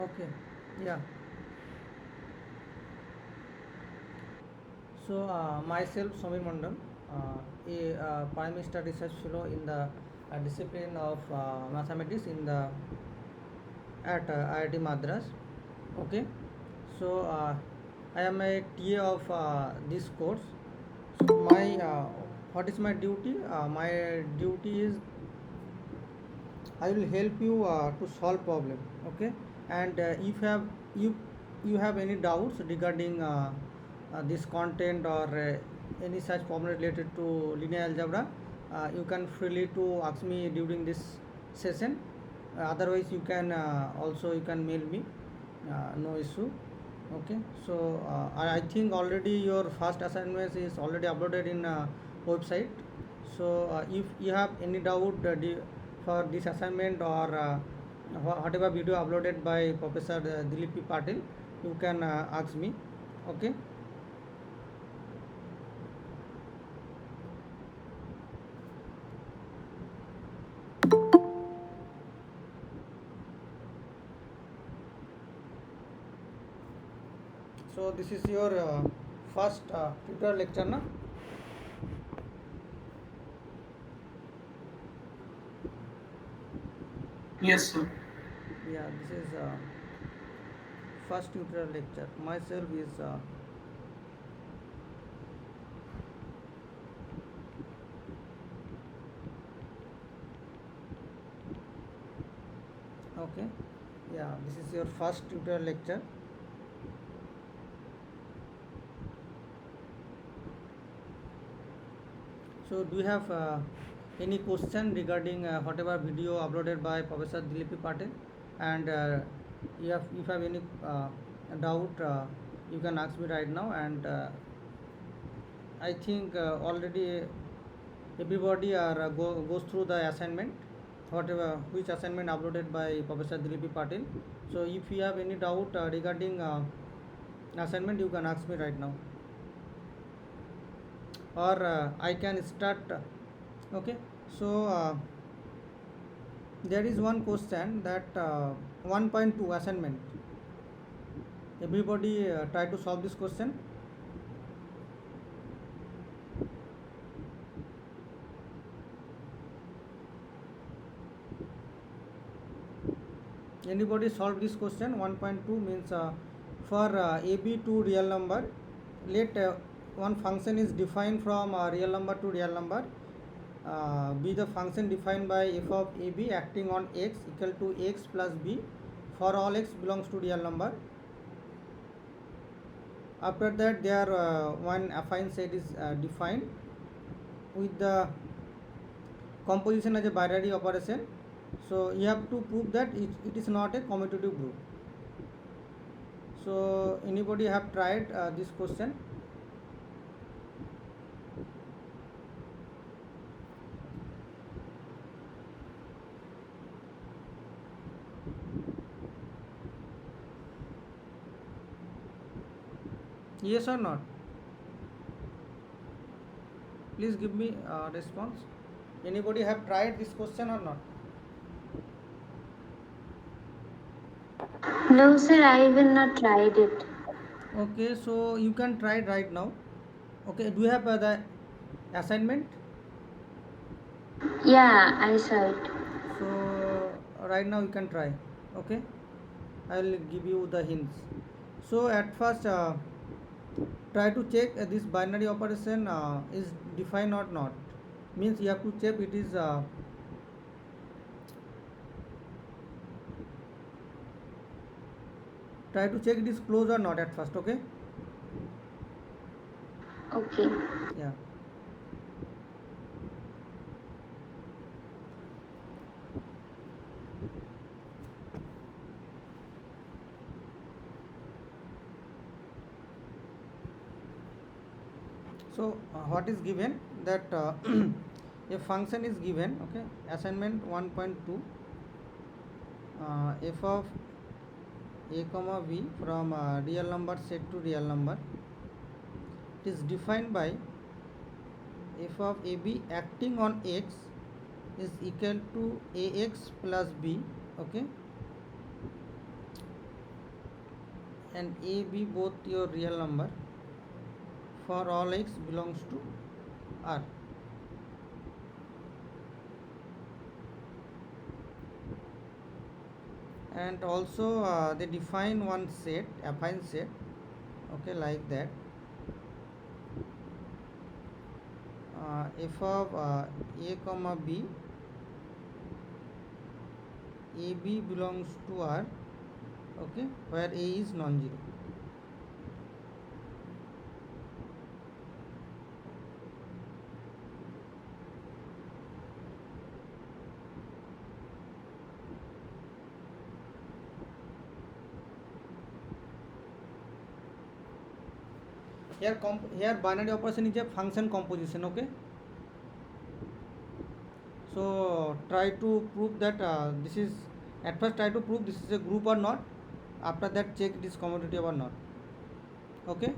Okay, yeah. So, myself, Samir Mandal, a Prime Minister Research Fellow in the discipline of mathematics in the at IIT Madras. Okay, so I am a TA of this course. So, my what is my duty? My duty is I will help you to solve problem. Okay, and if you you have any doubts regarding this content or any such problem related to linear algebra, you can freely to ask me during this session. Otherwise, you can also you can mail me. No issue. Okay, so I think already your first assignment is already uploaded in website. So if you have any doubt for this assignment or whatever video uploaded by Professor Dilip P. Patil, you can ask me. Okay, so this is your first tutorial lecture, na? Yes, sir. Yeah, this is first tutorial lecture. Myself is okay. Yeah, this is your first tutorial lecture. So, do you have any question regarding whatever video uploaded by Professor Dilip Patel? And if you have any doubt, you can ask me right now. And I think already everybody goes through the assignment, whatever which assignment uploaded by Professor Dilip Patel. So, if you have any doubt regarding assignment, you can ask me right now, or I can start. Okay, so there is one question that 1.2 assignment. Everybody try to solve this question. Anybody solve this question? 1.2 means for AB to real number, let one function is defined from real number to real number. Be the function defined by f of AB acting on x equal to x plus b for all x belongs to real number. After that, there one affine set is defined with the composition as a binary operation. So you have to prove that it is not a commutative group. So anybody have tried this question? Yes or not? Please give me a response. Anybody have tried this question or not? No, sir, I will not tried it. Okay, so you can try it right now. Okay, do you have the assignment? Yeah, I saw it. So right now you can try. Okay, I will give you the hints. So at first, try to check this binary operation is defined or not. Means you have to check it is try to check it is closed or not at first. Okay, Okay. yeah. So what is given that a function is given. Okay, assignment 1.2 f of a comma b from real number set to real number. It is defined by f of ab acting on x is equal to ax plus b. Okay, and a b both your real number for all x belongs to R. And also they define one set, affine set, okay, like that. F of a comma b, a b belongs to R, okay, where a is non-zero. Here binary operation is a function composition, okay. So try to prove that this is, at first try to prove this is a group or not, after that check it is commutative or not, okay.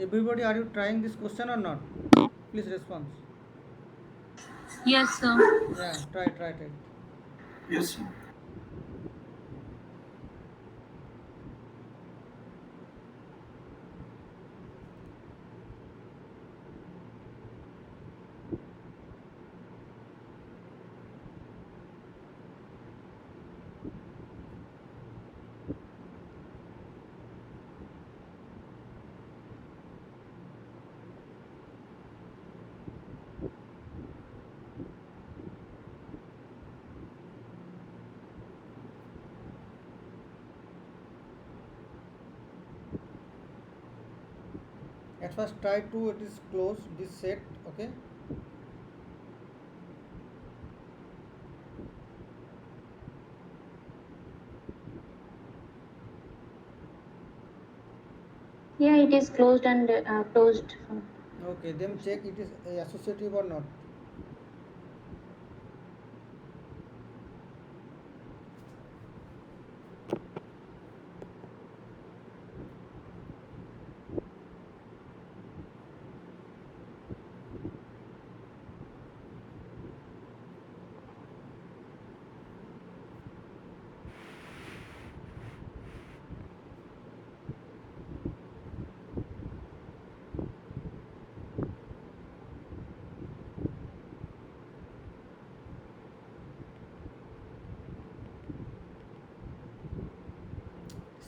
Everybody, are you trying this question or not? Please respond. Yes, sir. Yeah, try. Yes, sir. At first try to it is close this set, okay. Yeah, it is closed and closed. Okay, then check it is associative or not.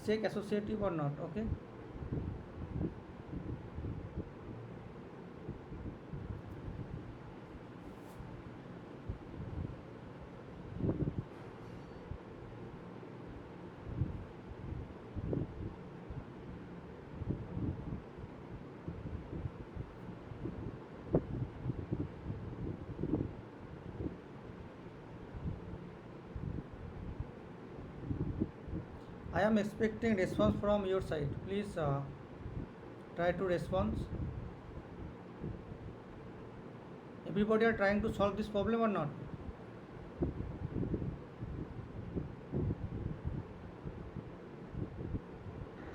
Check associative or not, okay. I am expecting response from your side. Please try to respond. Everybody are trying to solve this problem or not?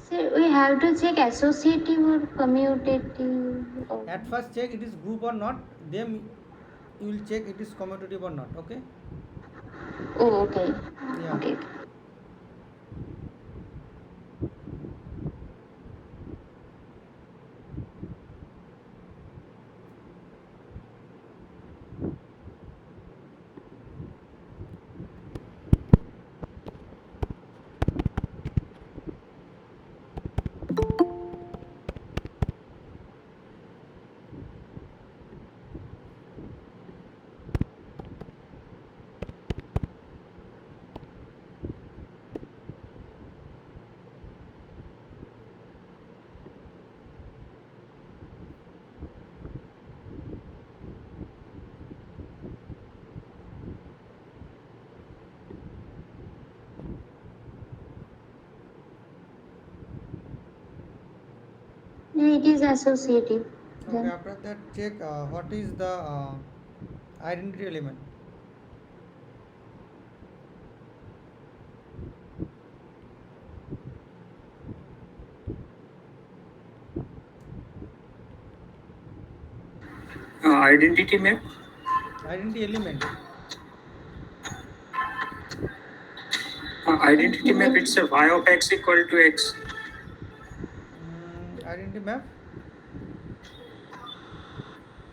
So we have to check associative or commutative. At first check it is group or not, then you will check it is commutative or not, okay. Oh, okay. Yeah. Okay. It is associative. Okay, Then after that, check what is the identity element. Identity map. Identity element. Identity map itself. Y of x equal to x. Identity map.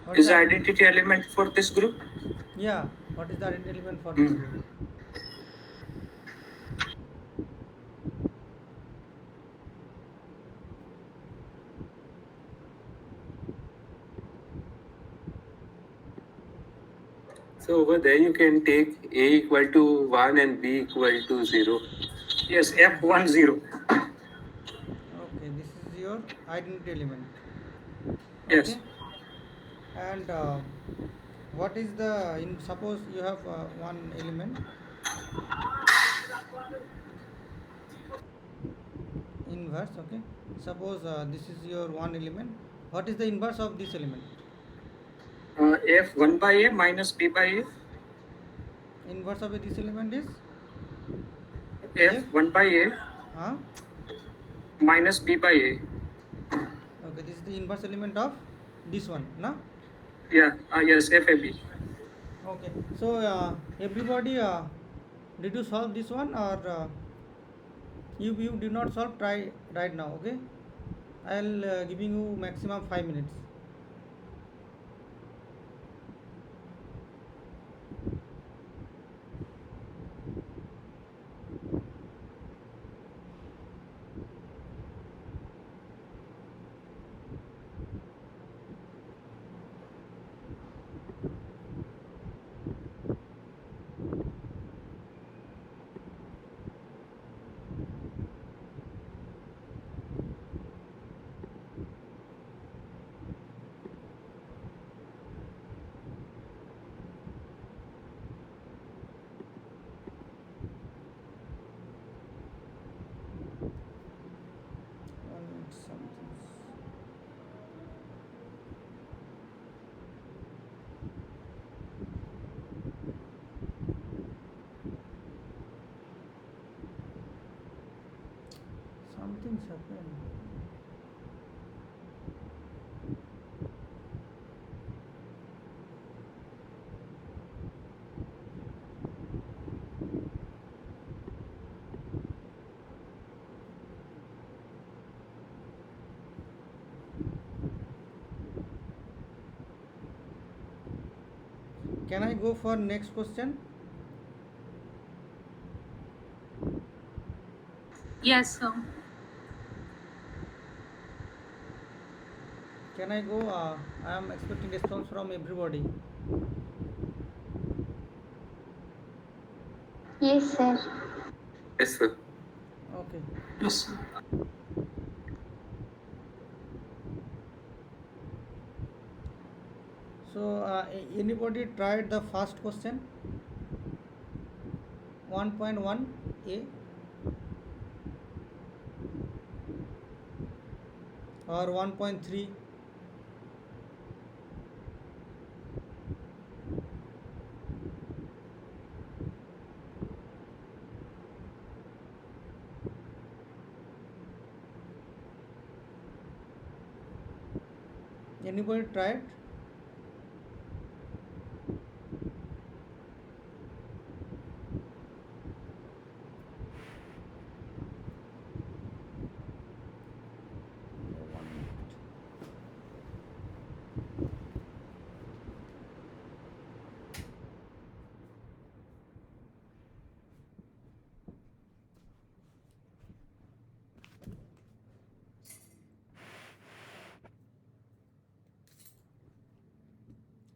What is Is the the identity? identity element for this group? Yeah. What is the identity element for this Hmm. group? So over there you can take A equal to 1 and B equal to 0. Yes, F10. Okay, this is your identity element. Yes. Okay, and what is the in suppose you have one element inverse. Okay, suppose this is your one element. What is the inverse of this element? F1 by A minus B by A. Inverse of this element is f. F1 by A Huh? minus B by A. Okay, this is the inverse element of this one. Na? Yeah, yes, FAB. Okay, so everybody, did you solve this one or you did not solve? Try right now. Okay, I'll giving you maximum 5 minutes. Something. Something's happened. Can I go for next question? Yes, sir. Can I go? I am expecting response from everybody. yes, sir. Yes, sir. Okay. Yes. So anybody tried the first question? 1.1a or 1.3? Anybody tried?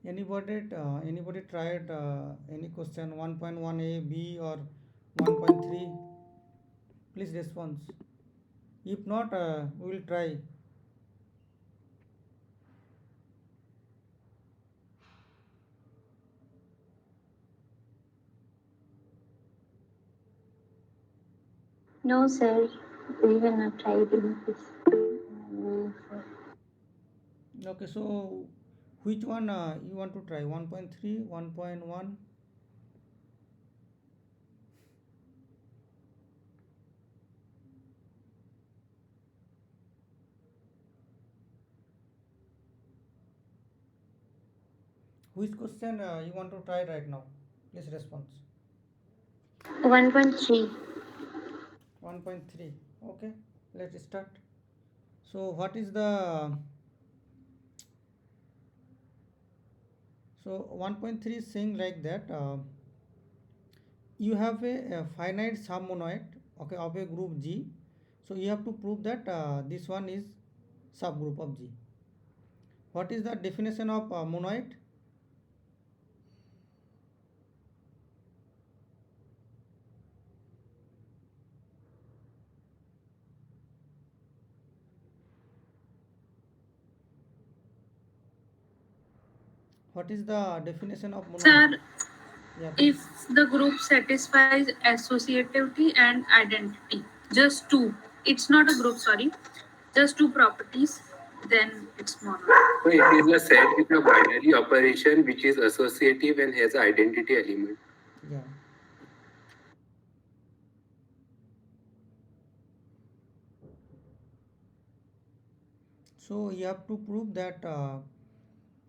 Anybody tried any question 1.1a, b or 1.3? Please response. If not, we will try. No, sir. We will not try in this. Okay, so which one you want to try? 1.3, 1.1? Which question you want to try right now? Please respond. 1.3. 1.3. Okay, let's start. So what is the so 1.3 is saying like that you have a finite submonoid, okay, of a group G. So you have to prove that this one is subgroup of G. What is the definition of monoid? What is the definition of monoid? Sir, Yeah, if please. the group satisfies associativity and identity, just two, it's not a group, sorry, just two properties, then it's mono. So it is a set with a binary operation which is associative and has an identity element. Yeah. So you have to prove that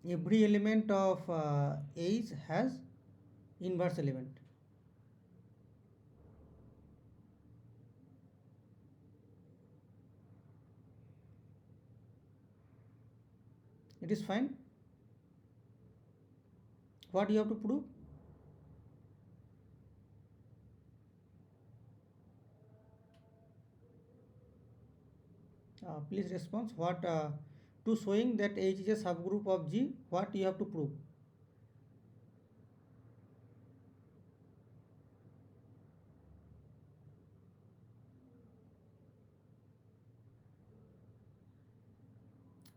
every element of H has inverse element. It is fine. What you have to prove? Please respond. What to showing that H is a subgroup of G? What you have to prove?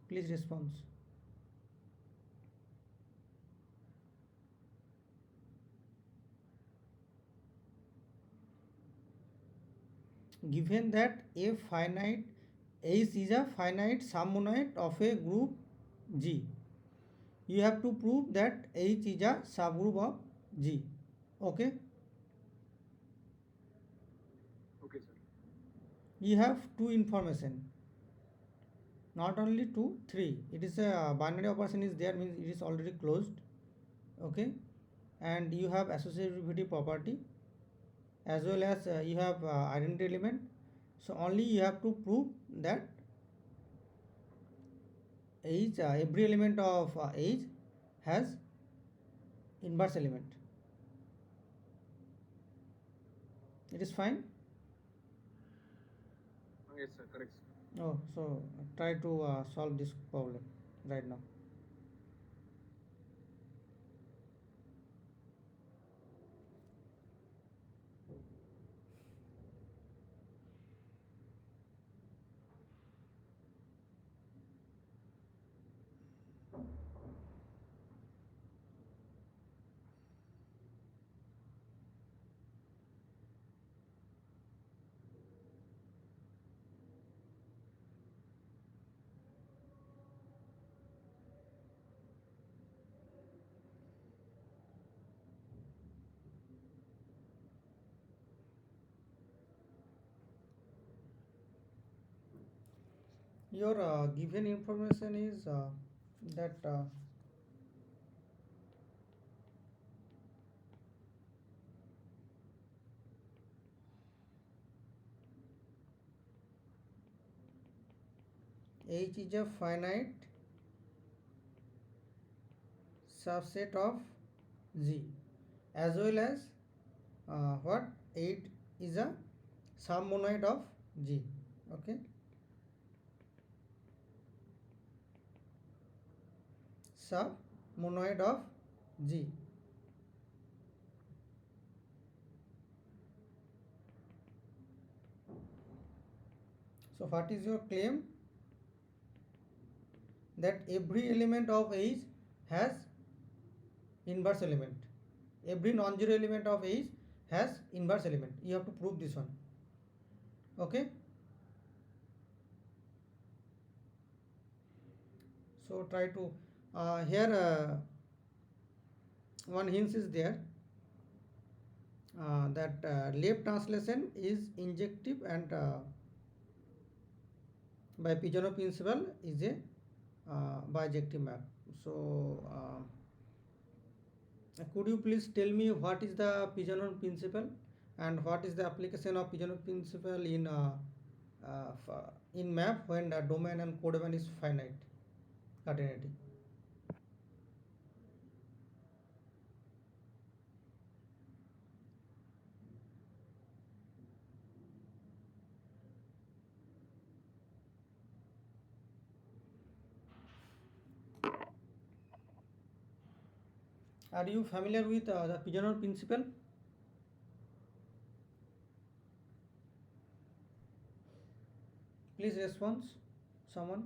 Please respond. Given that a finite H is a finite submonoid of a group G, you have to prove that H is a subgroup of G. Okay. Okay, sir. You have two information, not only two, three. It is a binary operation is there, means it is already closed. Okay, and you have associativity property, as well as you have identity element. So only you have to prove that H every element of H has inverse element. It is fine. Yes, sir. Correct. Oh, so try to solve this problem right now. Your given information is that H is a finite subset of G, as well as what 8 is a submonoid of G. Okay, submonoid of G. So what is your claim? That every element of H has inverse element. Every non-zero element of H has inverse element. You have to prove this one. Okay. So So try to here one hint is there, that left translation is injective and by Pigeon principle is a bijective map. So could you please tell me what is the Pigeon principle and what is the application of Pigeon principle in map when the domain and codomain is finite continuity? Are you familiar with the Pigeon principle? Please respond, someone.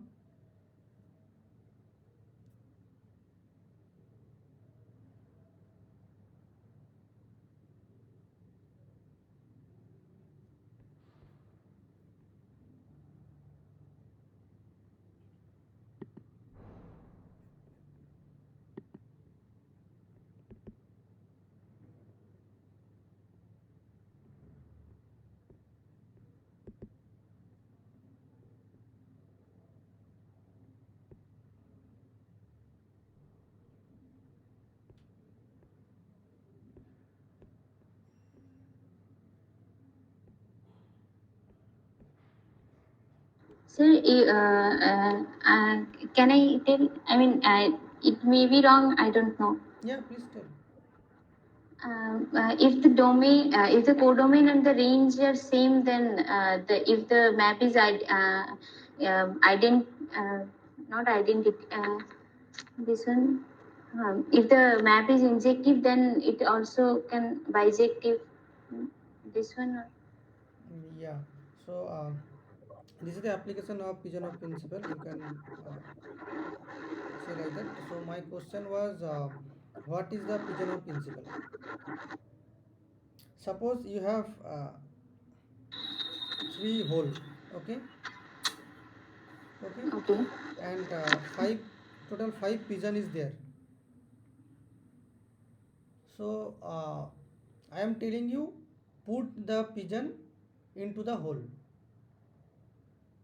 Sir, can I tell? I mean, it may be wrong. I don't know. Yeah, please tell. If the domain, if the codomain and the range are same, then if the map is not identity, this one. If the map is injective, then it also can bijective. This one. Yeah. So this is the application of Pigeon principle. You can say like that. So my question was, what is the Pigeon principle? Suppose you have three hole, okay, okay, Okay. and five total five pigeon is there. So I am telling you, put the pigeon into the hole,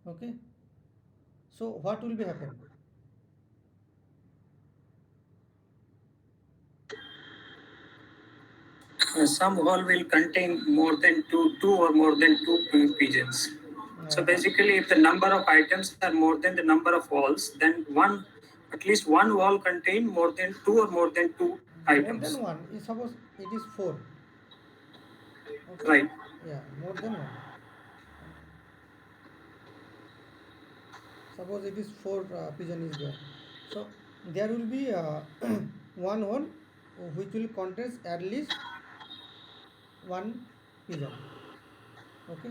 okay. So what will be happen? Some hall will contain more than two or more than two pigeons. So Uh, basically, if the number of items are more than the number of walls, then at least one wall contain more than two or more than two more items. than one. Suppose it is four, okay. Right. Yeah, more than one. Suppose it is four pigeon is there. So there will be one hole which will contains at least one pigeon, okay.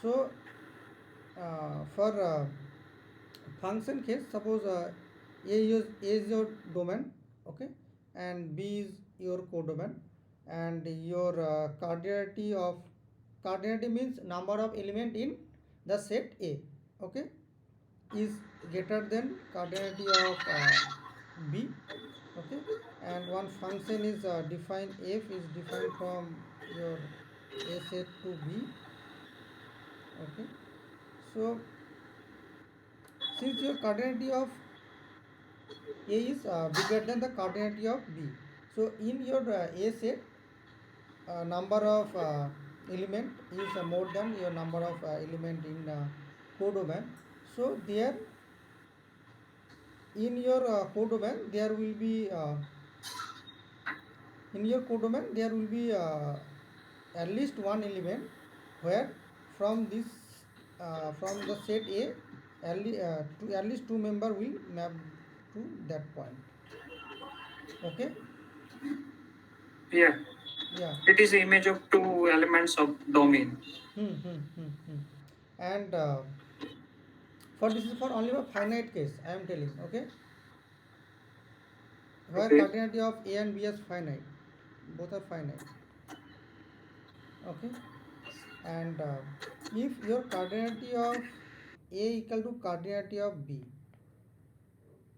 So for function case, suppose A is your domain, okay, and B is your codomain, and your cardinality means number of element in the set A, okay, is greater than cardinality of B, okay. And one function is defined, f is defined from your A set to B, okay. So since your cardinality of A is bigger than the cardinality of B, so in your A set, number of element is more than your number of element in codomain. So there in your codomain there will be in your codomain there will be at least one element where from this from the set A at least two member will map to that point, okay. Yeah. Yeah. It is the image of two elements of domain. And for this is for only a finite case I am telling, okay, where Okay. cardinality of A and B is finite, both are finite, okay. And if your cardinality of A equal to cardinality of B,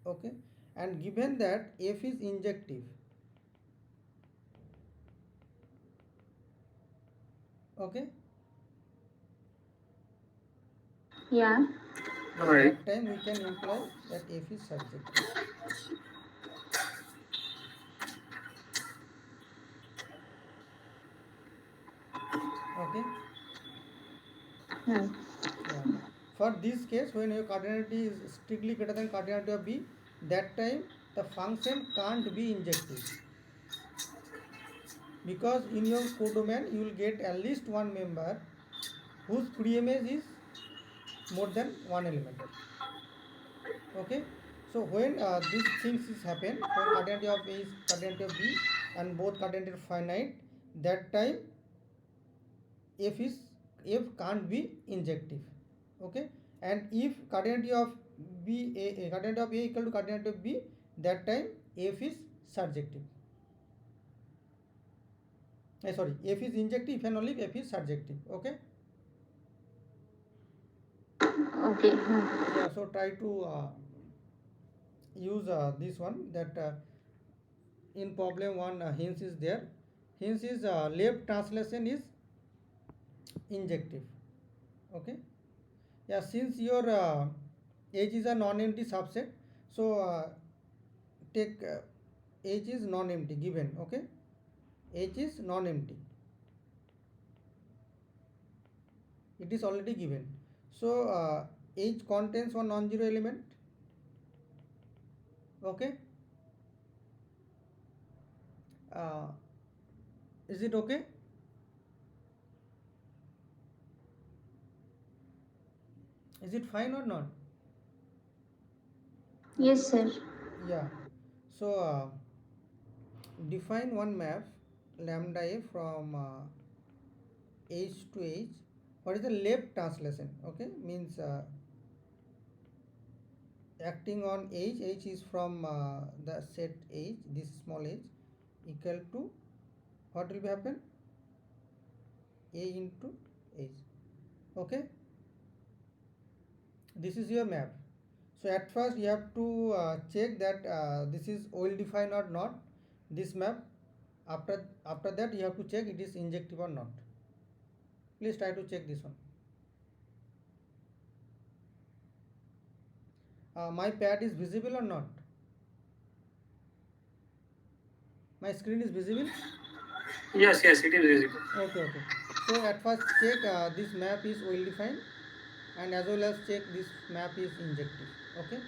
Okay, and given that F is injective, okay, Yeah. Alright. that time we can imply that F is surjective. Okay. Hmm. Yeah. For this case, when your cardinality is strictly greater than cardinality of B, that time the function can't be injective, because in your codomain you will get at least one member whose preimage is more than one element. Okay. So when these things is happen, when cardinality of A is cardinality of B and both cardinality are finite, that time F is F can't be injective. Okay, and if cardinality of cardinality of A equal to cardinality of B, that time F is surjective. Sorry, F is injective if and only if F is surjective. Okay. Okay. Hmm. Yeah. So try to use this one, that in problem one hints is there. Hints is left translation is injective. Okay. Yeah, since your H is a non-empty subset, so take H is non-empty given. Okay, H is non-empty, it is already given. So H contains one non-zero element. Okay, uh, is it okay? Is it fine or not? Yes, sir. Yeah. So define one map lambda A from H to H. What is the left translation? Okay, means acting on H is from the set H, this small h, equal to, what will be happen? A into H. Okay, this is your map. So at first you have to check that this is well defined or not, this map. After that you have to check it is injective or not. Please try to check this one. My pad is visible or not? My screen is visible? Yes, yes, it is visible. Okay, okay. So at first check this map is well defined, and as well as check this map is injective. Okay.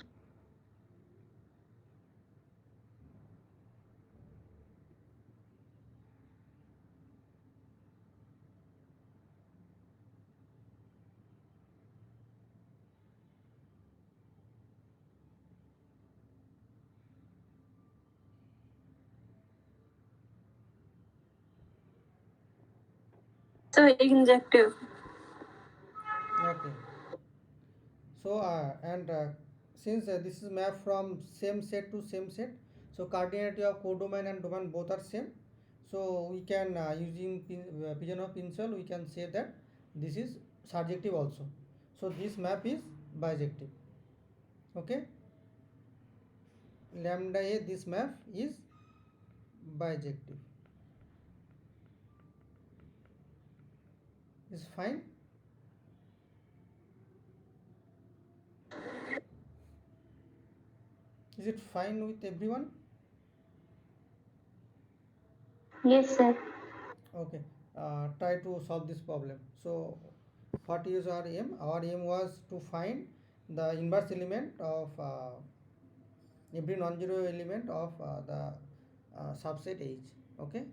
So injective. Okay. So and since this is map from same set to same set, so cardinality of codomain and domain both are same. So we can using pigeon of Pinsel, we can say that this is surjective also. So this map is bijective. Okay. Lambda A, this map is bijective. Is fine. Is it fine with everyone? Yes, sir. Okay. Try to solve this problem. So what is our aim? Our aim was to find the inverse element of every non-zero element of the subset H. Okay.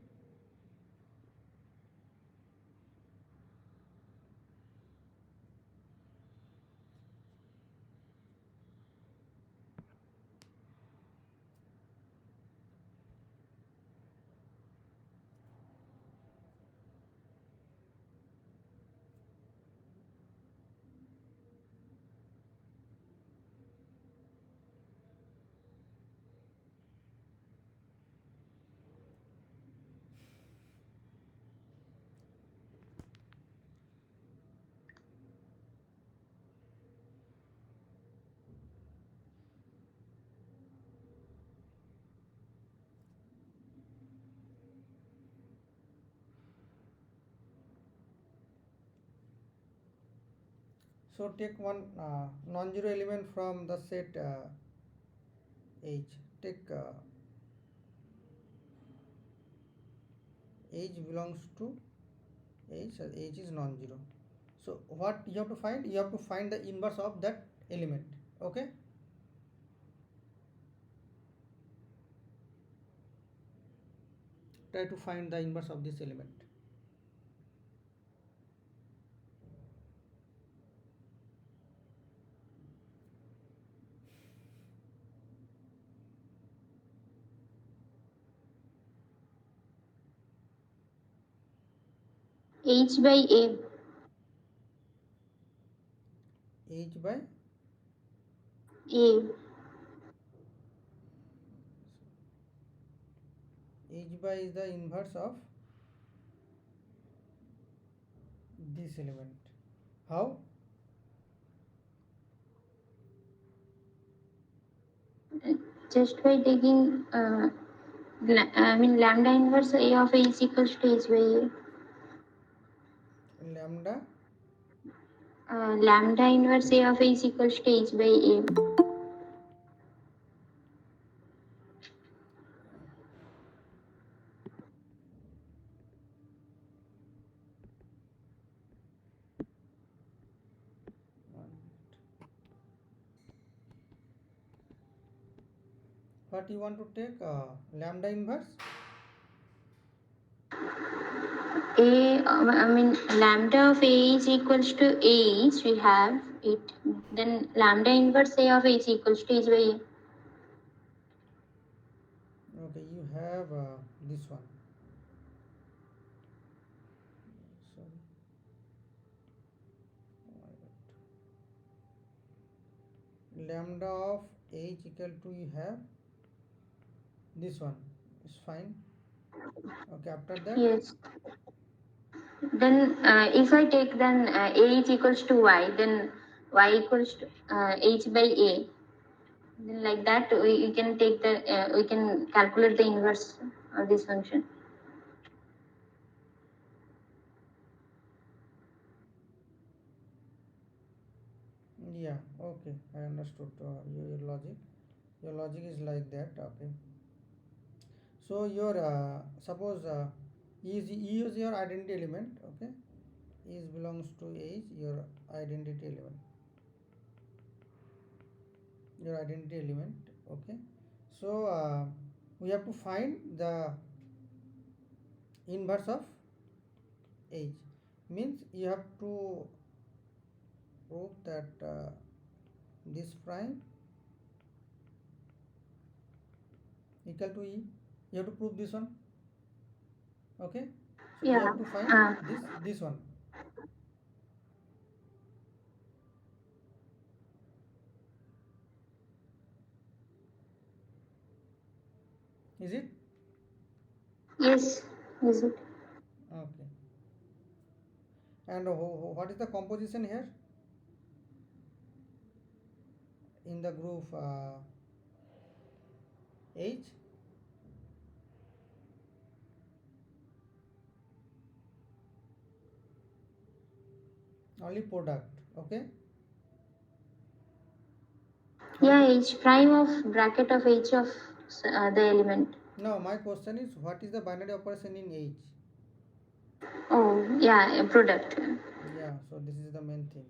So take one non-zero element from the set H. Take H belongs to H, H is non-zero. So what you have to find? You have to find the inverse of that element. Okay. Try to find the inverse of this element. H by A. H by A. H by is the inverse of this element. How? Just by taking lambda inverse A of A is equals to H by A. Lambda Lambda inverse A of A is equals to H by A. what you want to take lambda inverse. Lambda of A is equals to H, we have it. Then lambda inverse A of A is equals to H by A. Okay, you have this one. Sorry. Oh my God. Lambda of H equal to, you have this one. It's fine. Okay, after that. Yes. Then if I take then A is equals to Y, then Y equals to H by A. Then like that we can take the we can calculate the inverse of this function. Yeah, okay, I understood your logic. Your logic is like that. Okay. So your suppose E is your identity element. Okay. E belongs to H, your identity element. Your identity element. Okay. So we have to find the inverse of H. Means you have to prove that this prime equal to E. You have to prove this one. Okay. So you Yeah. have to find this one. Is it? Yes. Is it? Okay. And what is the composition here in the group H? Only product. Okay. Yeah, H prime of bracket of H of the element. Now my question is, what is the binary operation in H? Oh, yeah, a product. Yeah. So this is the main thing.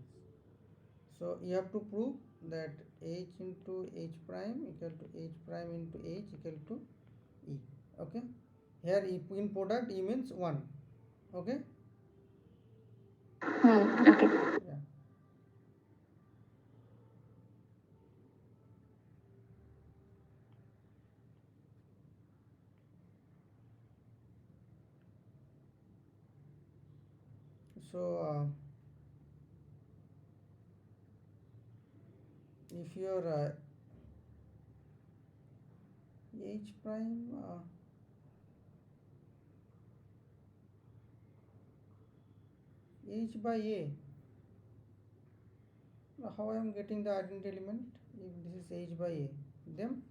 So you have to prove that H into H prime equal to H prime into H equal to E. Okay. Here in product E means 1. Okay. Okay. Yeah. So if your H prime H by A, how I am getting the identity element if this is H by A? Then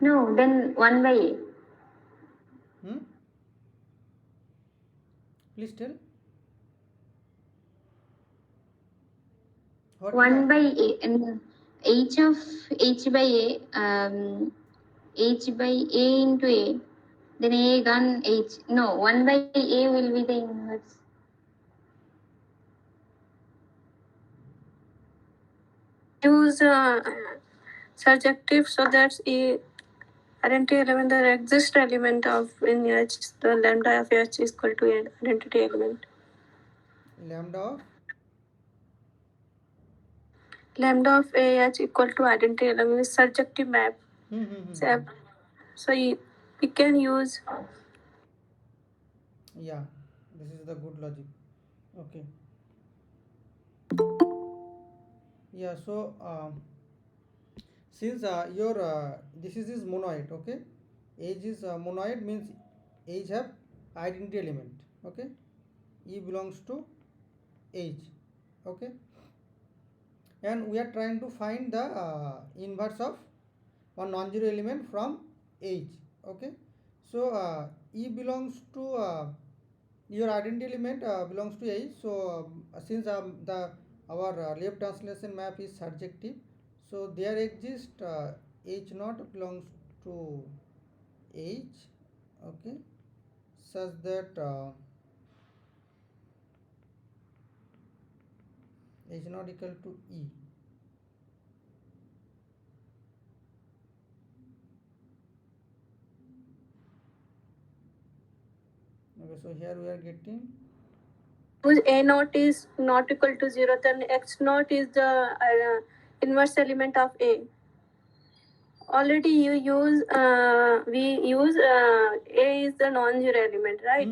No, then 1 by A. Please tell. What 1 by A, and h of h by A, h by A into A, then A gone h. No, 1 by A will be the inverse. Use surjective, so that's a identity element, the exist element of in H, the lambda of H is equal to an identity element. Lambda of AH equal to identity element is surjective map. So we can use. Yeah, this is the good logic. Okay. Yeah, so since your this is monoid, okay, age is monoid means age have identity element, okay, E belongs to age, okay, and we are trying to find the inverse of one non-zero element from age, okay. So E belongs to your identity element belongs to age. So since the our left translation map is surjective, so there exists h naught belongs to age, okay, such that h not equal to E. Okay, so here we are getting Whose A naught is not equal to 0, then X naught is the inverse element of A. Already we use A is the non-zero element, right?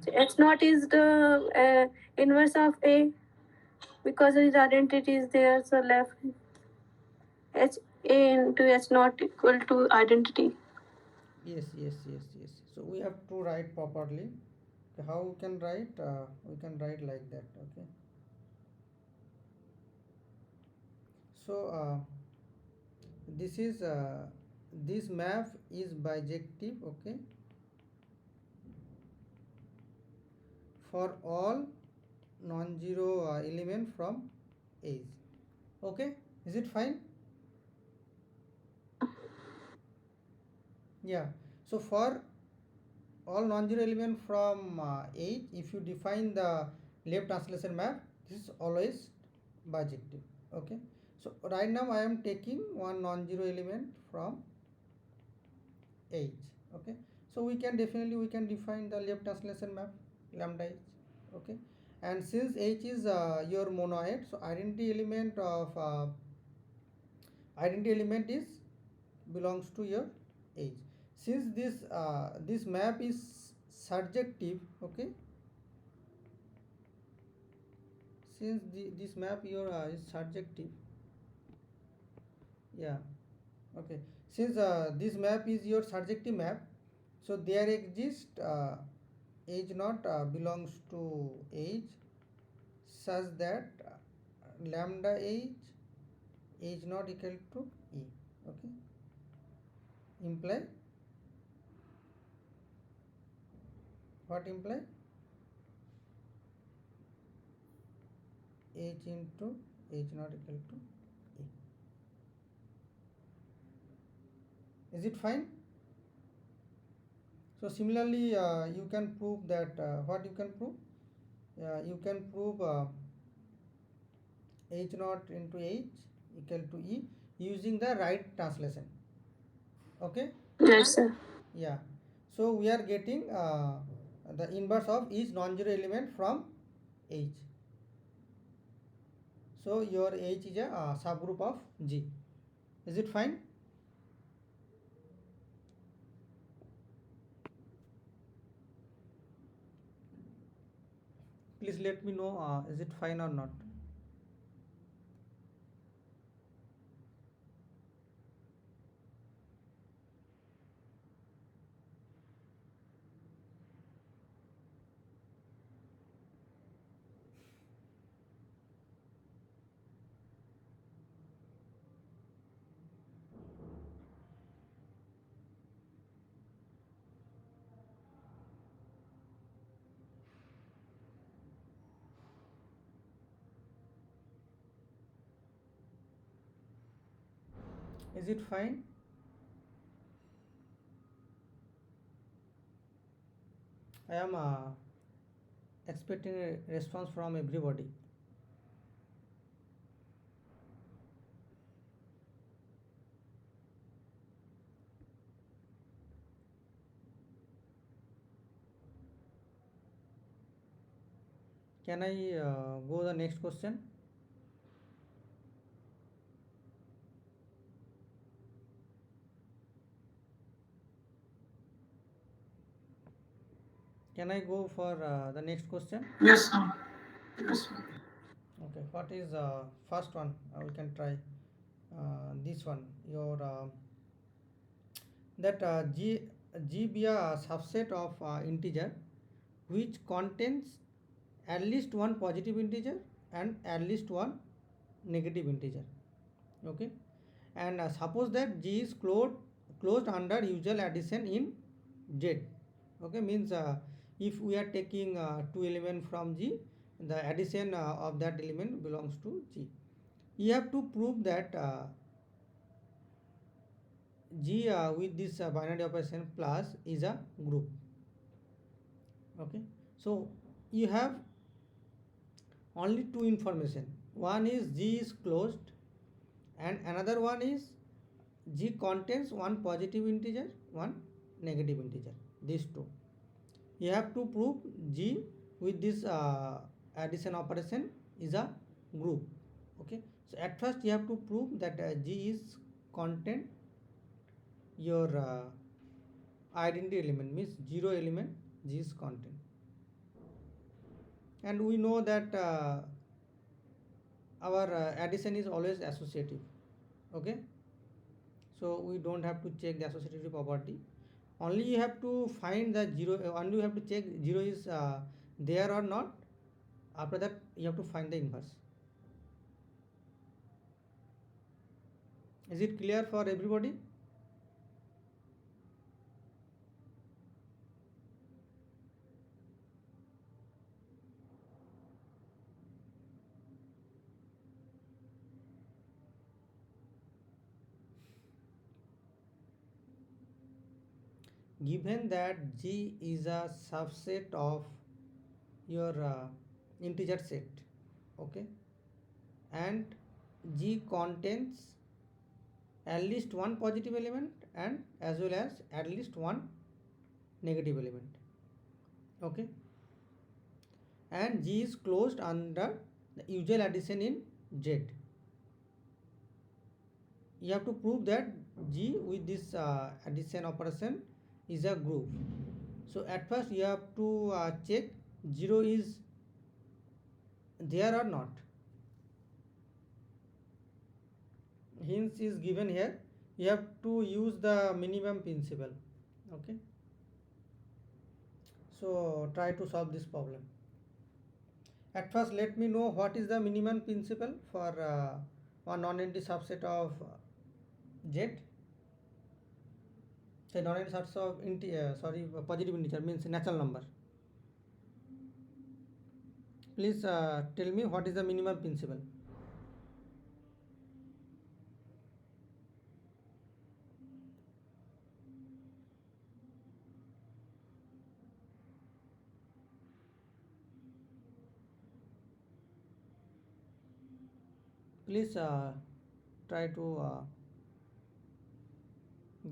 So X naught is the inverse of A because its identity is there, so left H A into H naught equal to identity. yes. So we have to write properly. Okay, how we can write? We can write like that, okay. So this is this map is bijective, okay, for all non-zero element from age, okay. Is it fine? Yeah, so for all non-zero element from age, if you define the left translation map, this is always bijective, okay. So right now I am taking one non-zero element from age, okay. So we can definitely we can define the left translation map lambda h, okay. And since h is your monoid, so identity element is belongs to your age. Since this map is surjective, okay, since this map your is surjective, yeah, okay. Since this map is your surjective map, so there exists age not belongs to age such that lambda age not equal to E, okay, imply what imply age into age not equal to E. Is it fine? So similarly you can prove that what you can prove, you can prove h naught into h equal to E using the right translation, okay. Yes, sir. Yeah, so we are getting the inverse of each non-zero element from H. So your H is a subgroup of G. Is it fine? Please let me know is it fine or not. Is it fine? I am expecting a response from everybody. Can I go the next question? Can I go for the next question? Yes, sir. Yes, sir. Okay, what is first one? We can try this one. Your that G be a subset of integer which contains at least one positive integer and at least one negative integer. Okay, and suppose that G is closed under usual addition in Z. Okay, means if we are taking two element from G, the addition of that element belongs to G. You have to prove that G with this binary operation plus is a group. Okay, so you have only two information. One is G is closed and another one is G contains one positive integer, one negative integer. These two. You have to prove G with this addition operation is a group. Okay, so at first you have to prove that G is content your identity element, means 0 element G is content, and we know that our addition is always associative. Okay, so we don't have to check the associativity property. Only you have to find the 0, only you have to check 0 is there or not. After that you have to find the inverse. Is it clear for everybody? Given that G is a subset of your integer set, okay, and G contains at least one positive element and as well as at least one negative element, okay, and G is closed under the usual addition in Z. You have to prove that G with this addition operation is a group. So at first you have to check 0 is there or not. Hints is given here. You have to use the minimum principle. Okay, so try to solve this problem. At first let me know what is the minimum principle for one non-empty subset of Z. The non-empty subset of positive integer means natural number. Please tell me what is the minimum principle. Please try to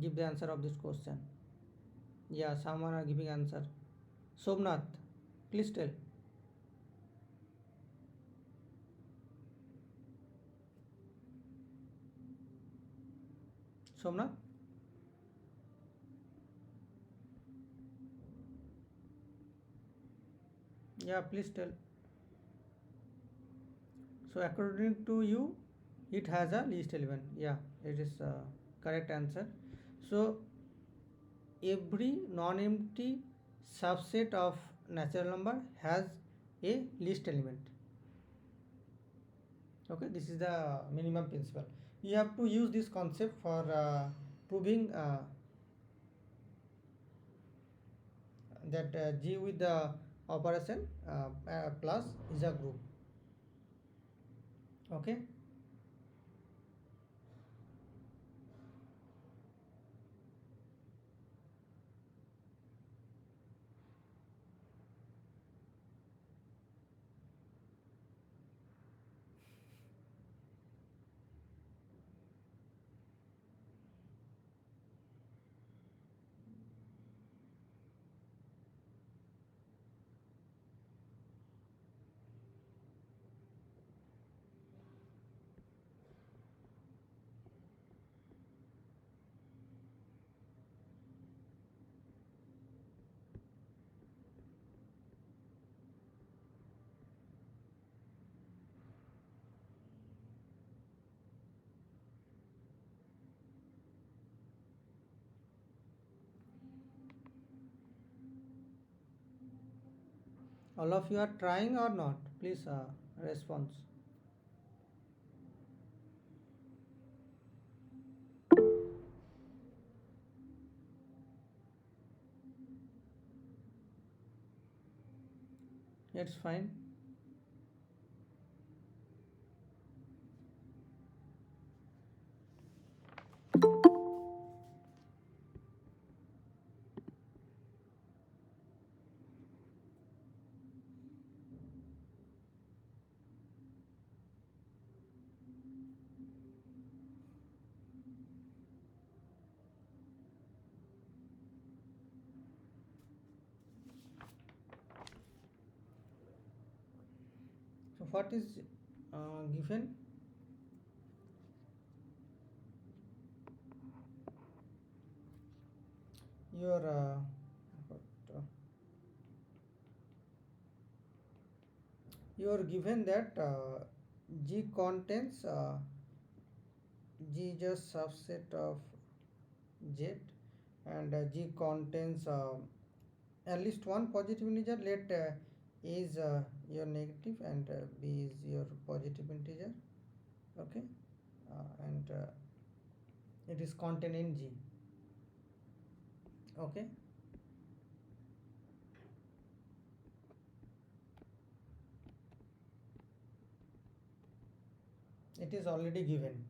give the answer of this question. Yeah, someone are giving answer. Somnath, please tell. Somnath? Yeah, please tell. So according to you, it has a least element. Yeah, it is correct answer. So every non-empty subset of natural number has a least element. Okay, this is the minimum principle. You have to use this concept for proving that G with the operation plus is a group. Okay, All of you are trying or not? Please response. It's fine. So what is given? Your what, you are given that G contains G is just subset of Z, and G contains at least one positive integer. Let A is your negative and B is your positive integer. Okay, and it is contained in G. Okay. It is already given.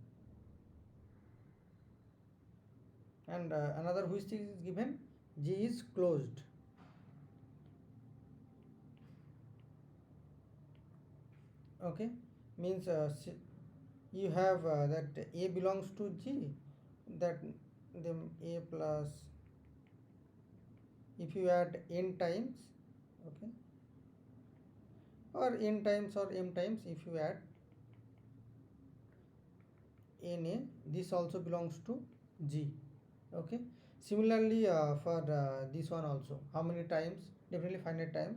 And another which thing is given, G is closed. Okay, means you have that A belongs to G, that then A plus, if you add n times, okay, or n times or m times, if you add na, this also belongs to G. Okay, similarly for this one also, how many times? Definitely finite times.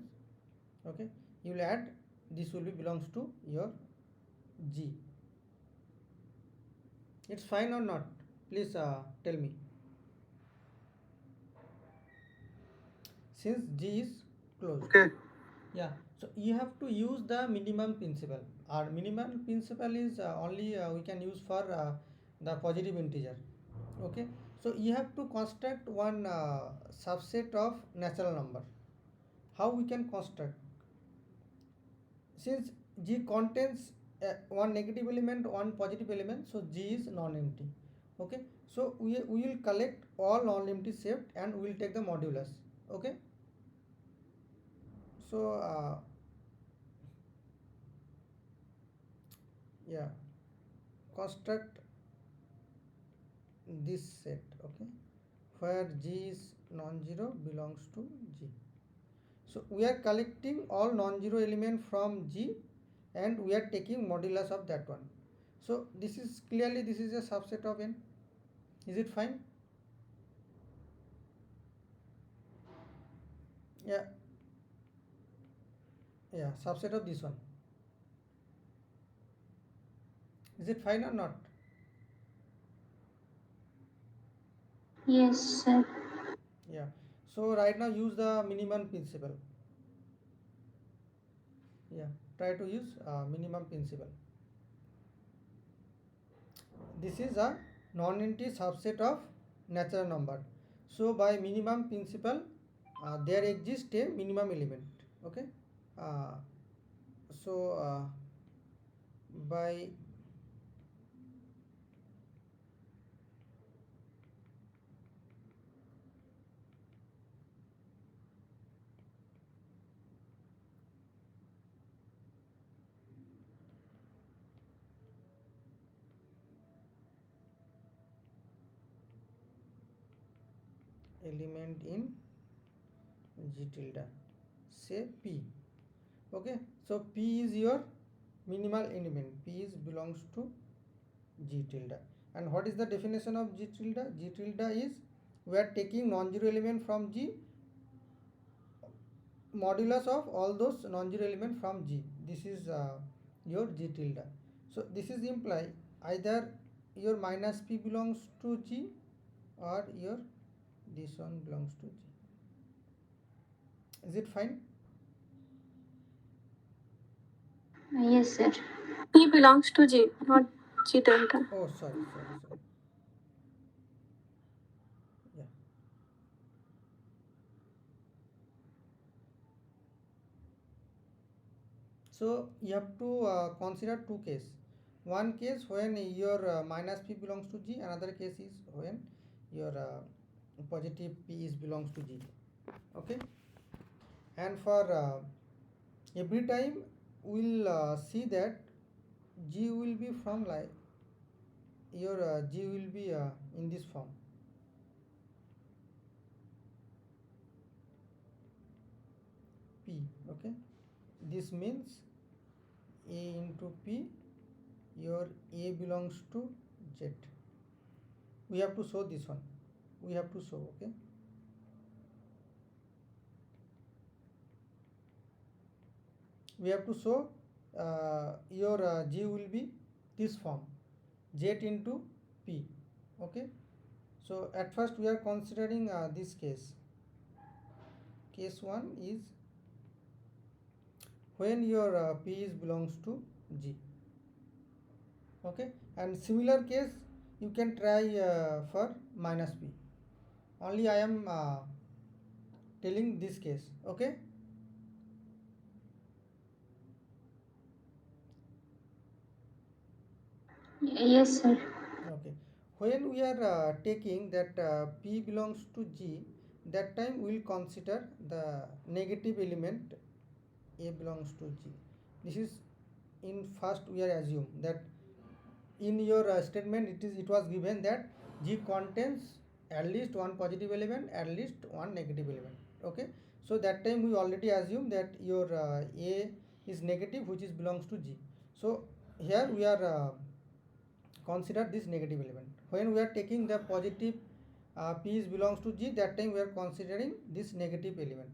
Okay, you will add, this will be belongs to your G. It's fine or not? Please tell me. Since G is closed. Okay. Yeah, so you have to use the minimum principle. Our minimum principle is only we can use for the positive integer. Okay, so you have to construct one subset of natural number. How we can construct? Since G contains one negative element, one positive element, so G is non-empty. Okay, so we will collect all non-empty set and we will take the modulus. Okay, so yeah, construct this set. Okay, where G is non-zero belongs to G. So we are collecting all non-zero element from G and we are taking modulus of that one. So this is clearly, this is a subset of N. Is it fine? Yeah, yeah, subset of this one. Is it fine or not? Yes, sir. Yeah, so right now use the minimum principle. Yeah, try to use minimum principle. This is a non-empty subset of natural number. So by minimum principle there exists a minimum element. Okay, uh, so by element in G tilde, say P. Okay, so P is your minimal element. P is belongs to G tilde. And what is the definition of G tilde? G tilde is, we are taking non-zero element from G, modulus of all those non-zero element from G. This is your G tilde. So this is imply either your minus P belongs to G or your this one belongs to G. Is it fine? Yes, sir. P belongs to G, not G delta. Oh, sorry. Yeah. So you have to consider two cases. One case when your minus P belongs to G, another case is when your positive P is belongs to G. Okay. And for every time we'll see that G will be from like your G will be in this form. P. Okay. This means A into P, your A belongs to Z. We have to show this one. We have to show. Okay. We have to show your G will be this form, Z into P. Okay. So at first we are considering this case. Case 1 is when your P is belongs to G. Okay. And similar case you can try for minus P. Only I am telling this case. Okay. Yes, sir. Okay. When we are taking that P belongs to G, that time we will consider the negative element A belongs to G. This is in first we are assume that in your statement it was given that G contains at least one positive element, at least one negative element. Okay. So that time we already assume that your A is negative, which is belongs to G. So here we are consider this negative element. When we are taking the positive P is belongs to G, that time we are considering this negative element.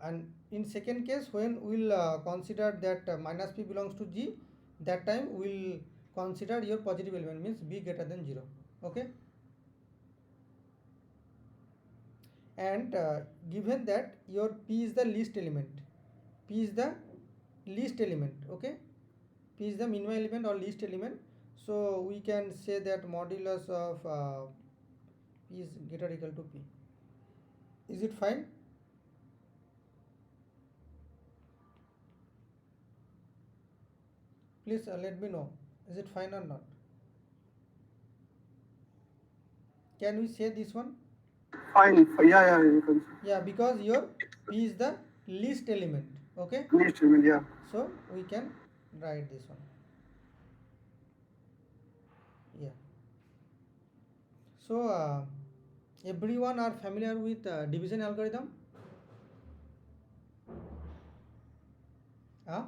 And in second case, when we will consider that minus P belongs to G, that time we will consider your positive element, means B greater than 0. Okay. And given that your P is the least element, P is the least element. Okay. P is the minimum element or least element. So we can say that modulus of P is greater or equal to P. Is it fine? Please let me know. Is it fine or not? Can we say this one? Fine. Yeah, you can. Yeah, because your P is the least element. Okay. Least element, yeah. So we can write this one. Yeah. So everyone are familiar with division algorithm? Huh?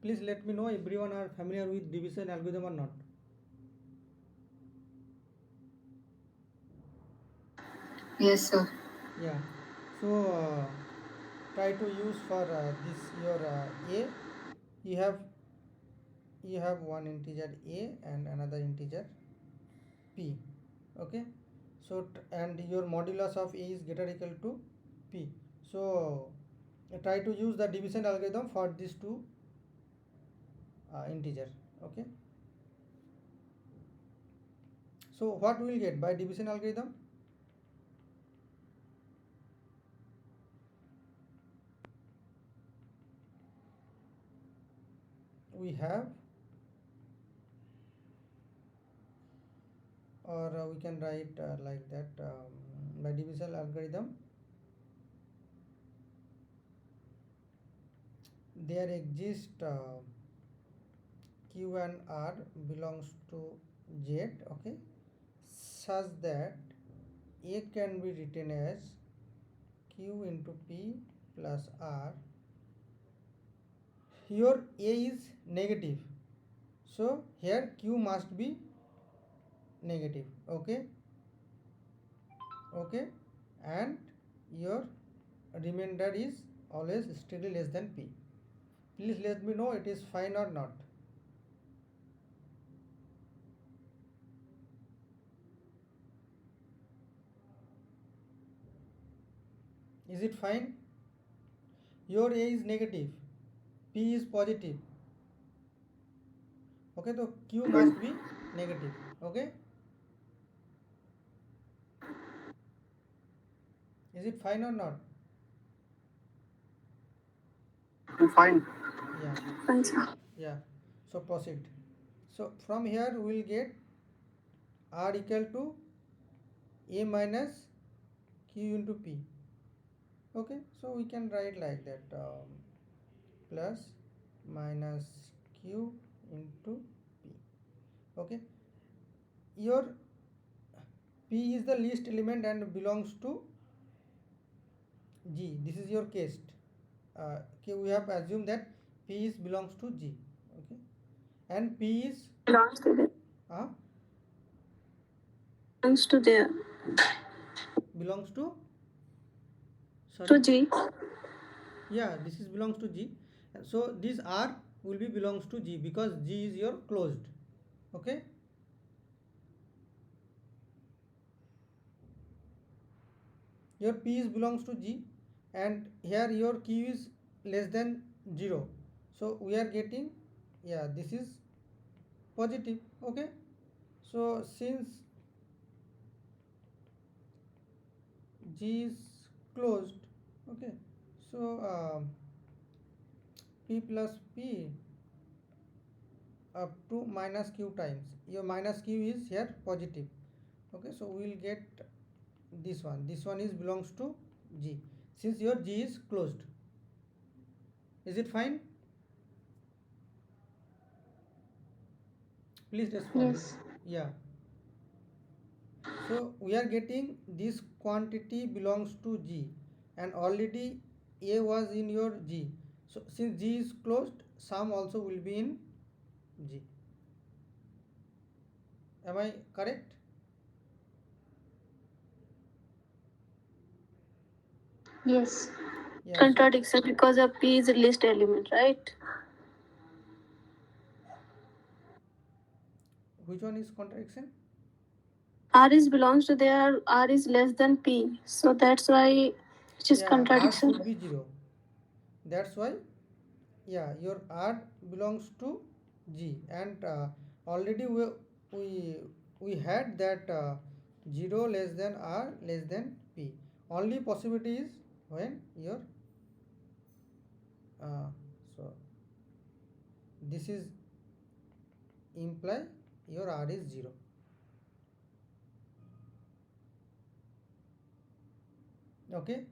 Please let me know everyone are familiar with division algorithm or not. Yes, sir. Yeah. So try to use for this your A. You have one integer A and another integer P. Okay. So and your modulus of A is greater or equal to P. So try to use the division algorithm for these two integer. Okay. So what we will get by division algorithm? We have, or we can write like that, by division algorithm there exist Q and R belongs to Z. Okay. Such that A can be written as Q into P plus R. Here A is negative, so here Q must be negative. Okay. Okay. And your remainder is always strictly less than P. Please let me know it is fine or not. Is it fine? your A is negative, P is positive. Okay, so Q must be negative. Okay, is it fine or not? Fine. Yeah, Fine, sir. yeah. So proceed. So from here we will get R equal to A minus Q into P. Okay, so we can write like that, plus minus Q into P. Okay, your P is the least element and belongs to G. This is your case. Okay, we have assumed that P is belongs to G. Okay, and P is Belongs to the uh, belongs to there. belongs to, To sorry, G. yeah, this is belongs to G. So this R will be belongs to G because G is your closed. Okay, your P is belongs to G, and here your Q is less than 0. So we are getting, yeah, this is positive. Okay, so since G is closed, okay, so P plus P up to minus Q times, your minus Q is here positive. Okay, so we will get this one is belongs to G since your G is closed. Is it fine? Please respond. Yes. Yeah, so we are getting this quantity belongs to G, and already A was in your G. So since G is closed, sum also will be in G. Am I correct? Yes. Yeah, so Contradiction because of P is the least element, right? which one is contradiction? R is belongs to there. R is less than P, so that's why it is Yeah, R contradiction. should be 0. That's why, yeah, your R belongs to G, and already we we had that 0 less than R less than P. Only possibility is when your so this is imply your R is 0. Okay,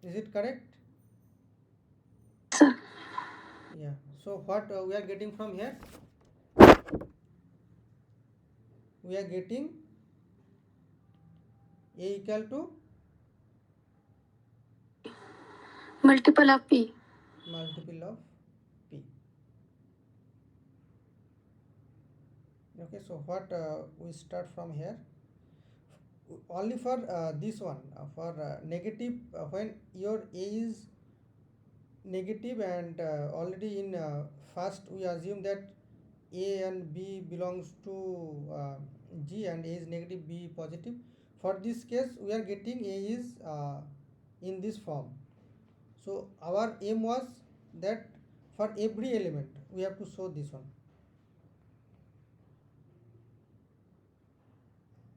is it correct? Sir. Yeah, so what we are getting from here, we are getting A equal to Multiple of P. multiple of P. Okay, so what we start from here, only for this one, for negative, when your A is negative, and already in first we assume that A and B belongs to G, and A is negative, B positive. For this case we are getting A is in this form. So our aim was that for every element we have to show this one.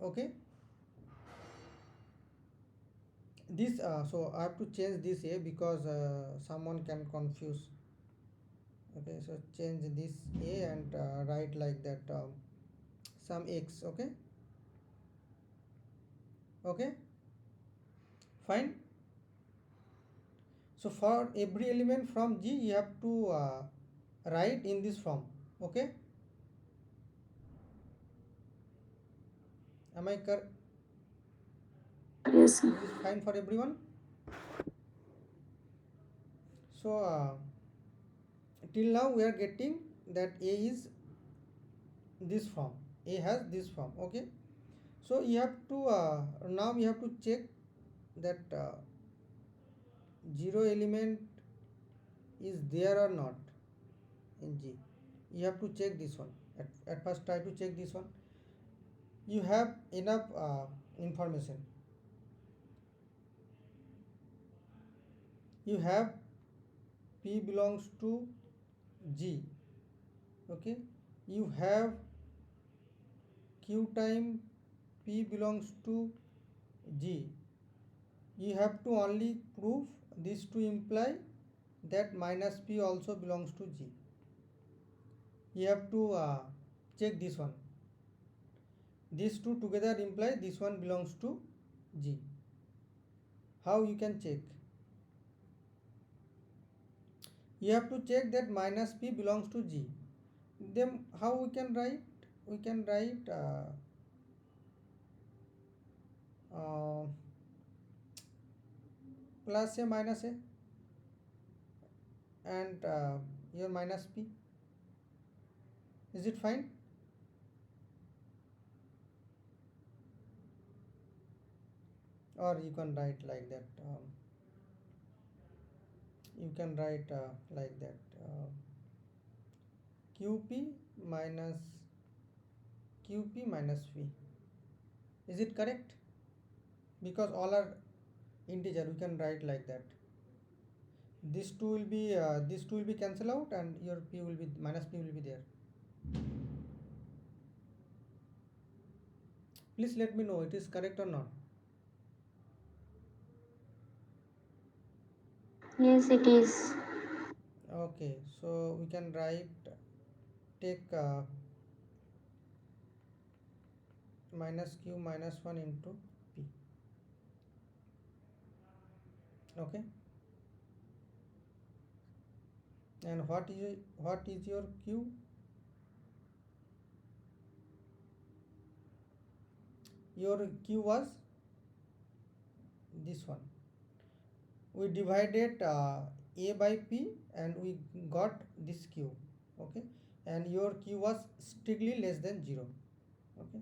Okay, this so I have to change this A because someone can confuse. Okay, so change this A and write like that, some X. Okay, okay, fine. So for every element from G you have to write in this form. Okay, am I correct? Yes, sir. Is this fine for everyone? So till now we are getting that A is this form, A has this form. Okay, so you have to now you have to check that 0 element is there or not in G. You have to check this one. At first try to check this one. you have enough information. You have P belongs to G. Okay, you have Q time P belongs to G. You have to only prove this to imply that minus P also belongs to G. You have to check this one. These two together imply this one belongs to G. How you can check? You have to check that minus P belongs to G. Then how we can write? We can write plus A minus A and your minus P. Is it fine? Or you can write like that. You can write like that. QP minus QP minus P. Is it correct? Because all are integer, we can write like that. This two will be cancel out, and your P will be minus P will be there. Please let me know it is correct or not. Yes, it is. Okay, so we can write, take minus Q minus 1 into P. Okay, and what is your Q? Your Q was this one. We divided A by P and we got this Q. Okay, and your Q was strictly less than 0. Okay,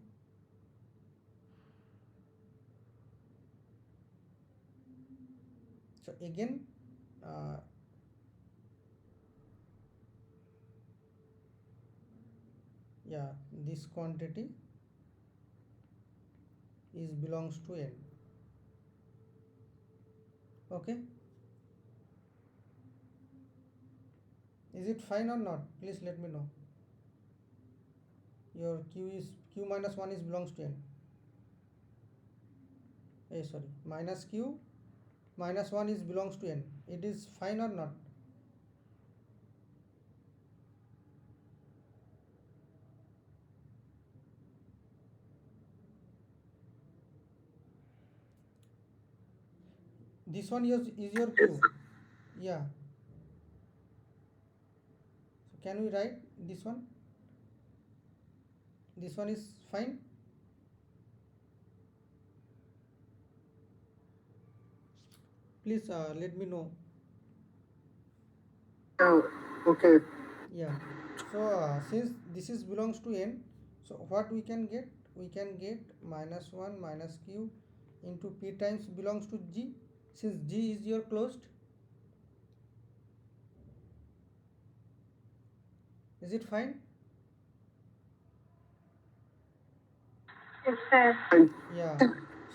so again yeah, this quantity is belongs to N. Okay, is it fine or not? Please let me know. Your Q minus 1 is belongs to N. Sorry, minus Q minus 1 is belongs to N. It is fine or not? This one is your Q. Yeah, so can we write this one? This one is fine. Please let me know. Okay. Yeah, so since this is belongs to N, so what we can get? We can get minus 1 minus Q into P times belongs to G, since G is your closed. Is it fine? Yes, sir. Yeah,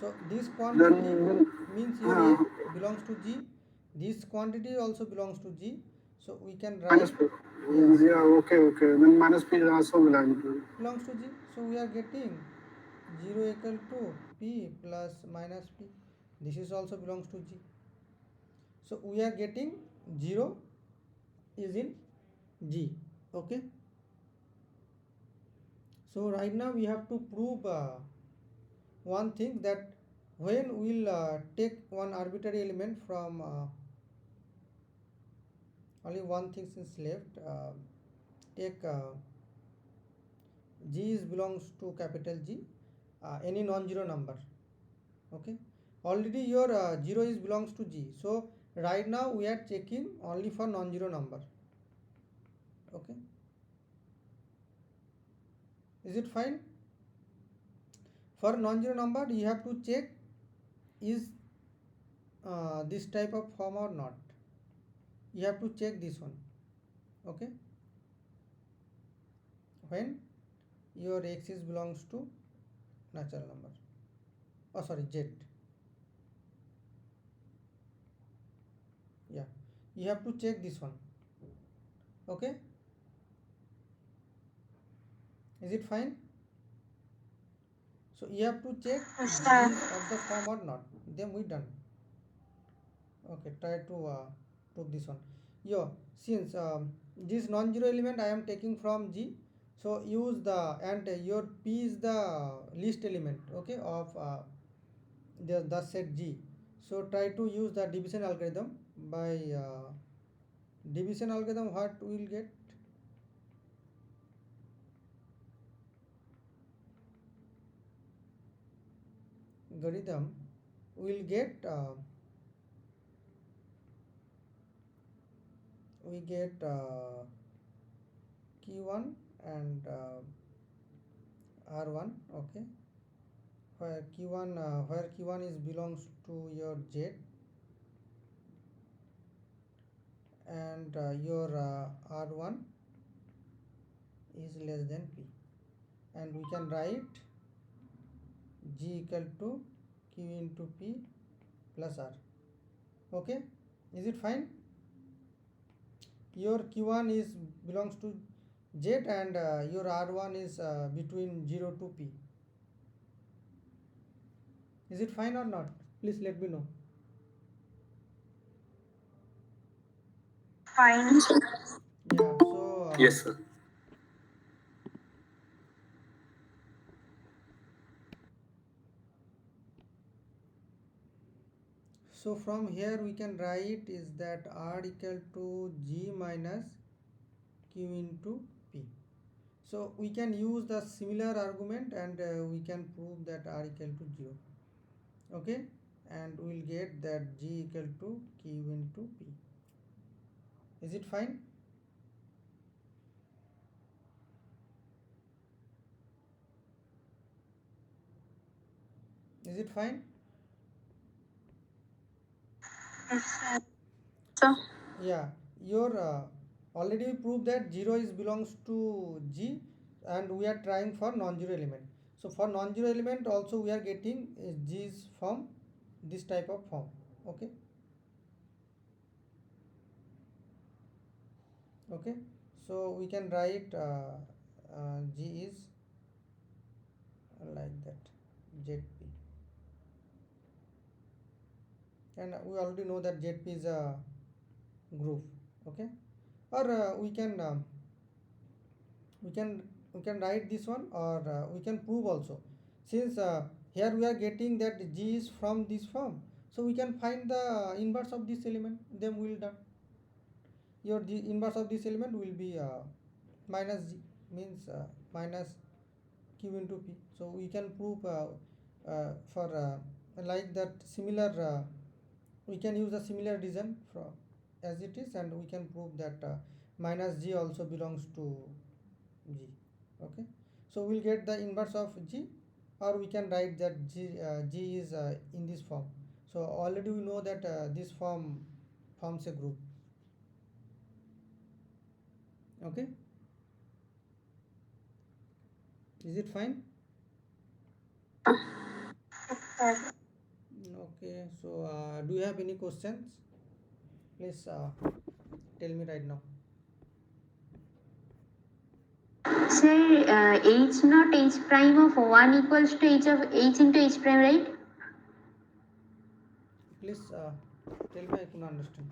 so this quantity means your A belongs to G, this quantity also belongs to G, so we can Minus write, P. yeah, Yeah, okay. Then minus P is also belongs to. belongs to G, so we are getting 0 equal to P plus minus P. This is also belongs to G, so we are getting 0 is in G. Okay, so right now we have to prove one thing, that when we'll take one arbitrary element from only one thing is left, take G is belongs to capital G, any non-zero number. Okay, already your 0 is belongs to G, so right now we are checking only for non-zero number. Okay, is it fine? For non-zero number you have to check is this type of form or not. You have to check this one. Okay, when your x is belongs to natural number. Oh, sorry, Z. Yeah, you have to check this one. Okay, is it fine? So you have to check Yes, G sir. is of the form or not. Then we done. Okay, try to prove this one. Yo, since this non-zero element I am taking from G, so use the, and your P is the least element, okay, of the set G. So try to use the division algorithm. By division algorithm, what we will get? Algorithm will get we get Q1 and R1, okay, where Q1 is belongs to your Z, and your R1 is less than P, and we can write G equal to Q into P plus R. Okay, is it fine? Your Q1 is belongs to Z, and your R1 is between 0 to P. Is it fine or not? Please let me know. Fine. Yeah, so Yes, sir. so from here we can write is that R equal to G minus Q into P. So we can use the similar argument, and we can prove that R equal to 0. Okay, and we'll get that G equal to Q into P. Is it fine? Is it fine? Yes, sir. So, Yeah, your already proved that 0 is belongs to G, and we are trying for non-zero element. So for non-zero element also we are getting G's from this type of form. Okay, okay, so we can write G is like that, ZP, and we already know that ZP is a group. Okay, or we can we can write this one, or we can prove also, since here we are getting that G is from this form, so we can find the inverse of this element, then we will done. Your G inverse of this element will be minus G, means minus Q into P. So we can prove for like that similar, we can use a similar reason from as it is, and we can prove that minus G also belongs to G. Okay, so we'll get the inverse of G, or we can write that G is in this form. So already we know that this form forms a group. Okay, is it fine? Okay, so do you have any questions? Please tell me right now. Sir, h not h prime of 1 equals to h of h into h prime, right? Please tell me, I couldn't understand.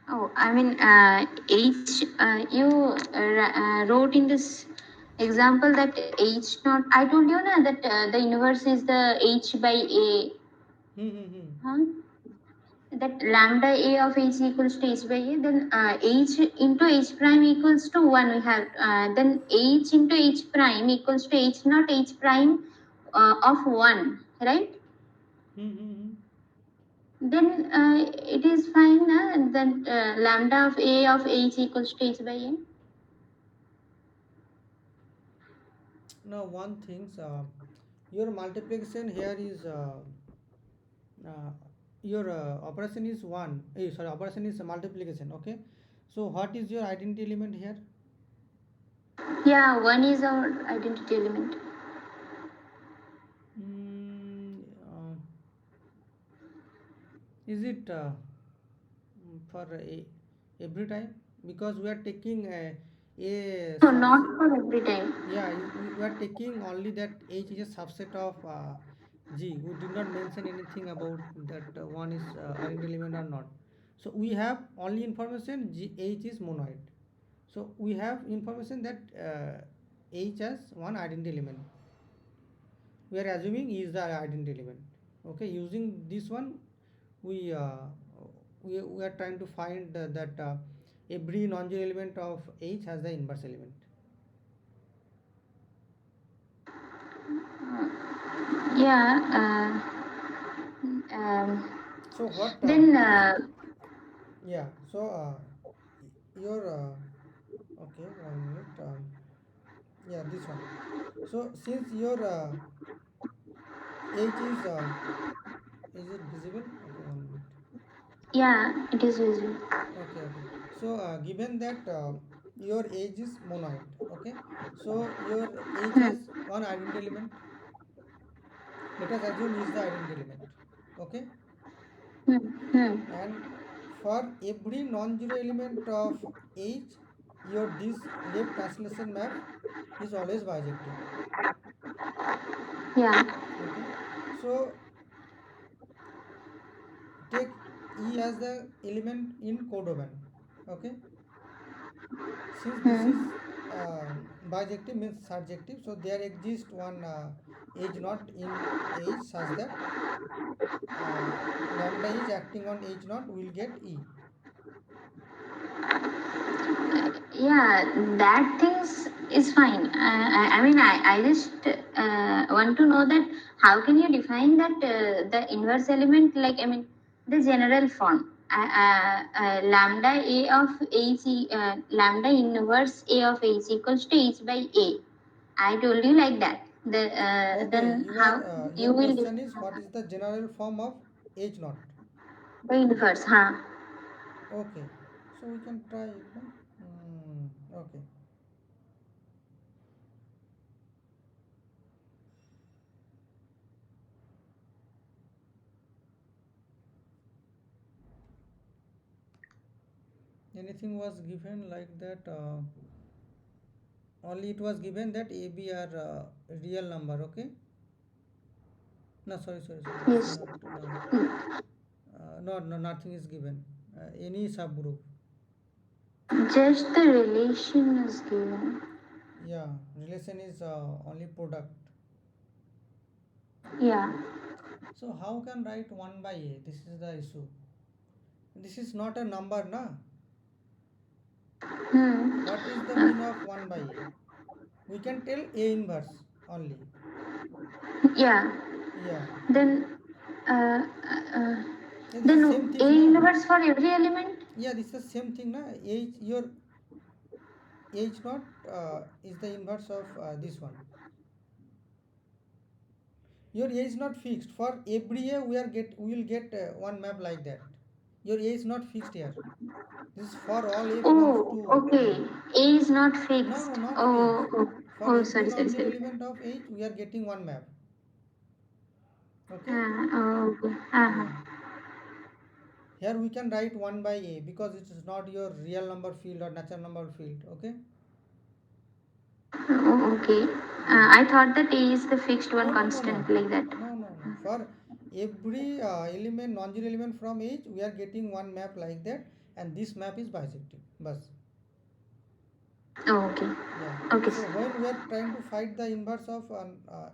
Oh, I mean, h, you wrote in this example that h not, I told you na, that the universe is the h by a. Huh? That lambda a of h equals to h by a, then h into h prime equals to 1 we have, then h into h prime equals to h not h prime of 1, right? Then it is fine, then lambda of a of h equals to h by a. Now one thing, your multiplication here is uh, your operation is one. Sorry, operation is multiplication. Okay, so what is your identity element here? Yeah, 1 is our identity element. Is it for every time? Because we are taking a No, not subset. for every time. Yeah, we are taking only that H is a subset of G. We did not mention anything about that one is identity element or not. So we have only information H is monoid. So we have information that H has one identity element. We are assuming E is the identity element. Okay, using this one, we we are trying to find that every non-zero element of H has the inverse element. Yeah. So what? Then Yeah. So your okay, 1 minute. Yeah, this one. So since your H is it visible? Okay, 1 minute. yeah, it is visible. Okay, okay. So given that your H is monoid, okay. So your H Hmm. has one identity element. Let us assume is the identity element, okay. Hmm. Hmm. And for every non-zero element of H, your this left translation map is always bijective. Yeah. Okay, so take E as the element in codomain. Okay, since this is Hmm. bijective means surjective, so there exists one edge knot in H such that lambda is acting on H knot will get E. Yeah, that things is fine. I mean, I just want to know that how can you define that the inverse element, like, I mean, the general form. Lambda A of H, lambda inverse A of H equals to H by A. I told you like that. Okay, Then how your you will question is what is the general form of H knot? the inverse, huh? Okay, so we can try it, no? Okay. Anything was given like that? Only it was given that A, B are real number. Okay. No, sorry. This is Yes. not no. No, nothing is given. Any subgroup. Just the relation is given. Yeah, relation is only product. Yeah. So how can write 1 by A? This is the issue. This is not a number, na? Hmm. What is the mean of 1 by A? We can tell A inverse only. Yeah. Yeah. Then, uh, uh, Yeah, this is then same A thing, na? inverse for every element? Yeah, this is the same thing, na? H, your H naught is the inverse of this one. Your A is not fixed. For every A, we will get one map like that. Your A is not fixed here. This is for all A belongs Oh, to A. okay. A is not No, fixed. not fixed. Oh, oh, For oh, every sorry, sorry, non-zero sorry. element of H, we are getting one map. Okay? Oh, okay. Uh-huh. Yeah. Here we can write 1 by A because it is not your real number field or natural number field. Okay? Oh, okay. Yeah. I thought that A is the fixed one No. constant like that. No. For every element, non-zero element from H, we are getting one map like that, and this map is bisective. Bas. Oh, okay. Yeah. Okay. So when we are trying to find the inverse of